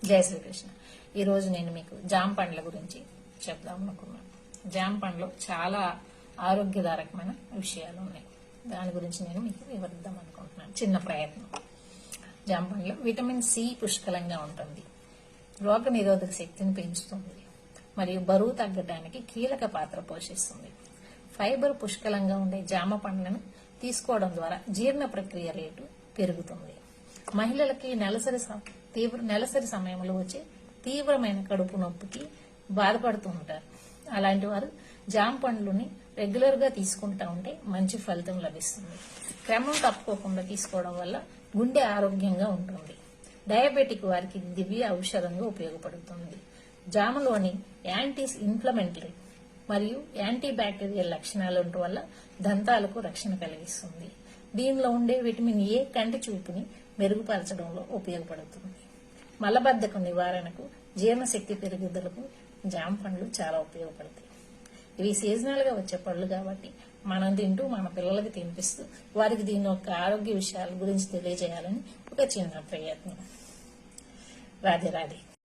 జై శ్రీకృష్ణ. ఈ రోజు నేను మీకు జామ పండ్ల గురించి చెప్దాం అనుకున్నాను. జామ పండ్లో చాలా ఆరోగ్యదారకమైన విషయాలు ఉన్నాయి. దాని గురించి నేను మీకు వివరిద్దాం అనుకుంటున్నాను. చిన్న ప్రయత్నం. జామ పండ్లో విటమిన్ సి పుష్కలంగా ఉంటుంది. రోగ నిరోధక శక్తిని పెంచుతుంది మరియు బరువు తగ్గడానికి కీలక పాత్ర పోషిస్తుంది. ఫైబర్ పుష్కలంగా ఉండే జామ పండ్లను తీసుకోవడం ద్వారా జీర్ణ ప్రక్రియ రేటు పెరుగుతుంది. మహిళలకి నెలసరి సమయంలో వచ్చే తీవ్రమైన కడుపు నొప్పికి బాధపడుతూ ఉంటారు. అలాంటి వారు జామ పండ్లని రెగ్యులర్ గా తీసుకుంటా ఉంటే మంచి ఫలితం లభిస్తుంది. క్రమం తప్పుకోకుండా తీసుకోవడం వల్ల గుండె ఆరోగ్యంగా ఉంటుంది. డయాబెటిక్ వారికి దివ్య ఔషధంగా ఉపయోగపడుతుంది. జామలోని యాంటీ ఇన్ఫ్లమేటరీ మరియు యాంటీ బ్యాక్టీరియల్ లక్షణాలు ఉండటం వల్ల దంతాలకు రక్షణ కలిగిస్తుంది. దీనిలో ఉండే విటమిన్ ఏ కంటి చూపుని మెరుగుపరచడంలో ఉపయోగపడుతుంది. మలబద్ధకం నివారణకు, జీర్ణశక్తి పెరుగుదలకు జామ పండ్లు చాలా ఉపయోగపడతాయి. ఇవి సీజనల్ గా వచ్చే పళ్ళు కాబట్టి మనం తింటూ మన పిల్లలకి తినిపిస్తూ వారికి దీని యొక్క ఆరోగ్య విషయాల గురించి తెలియజేయాలని ఒక చిన్న ప్రయత్నం. రాధే రాధే.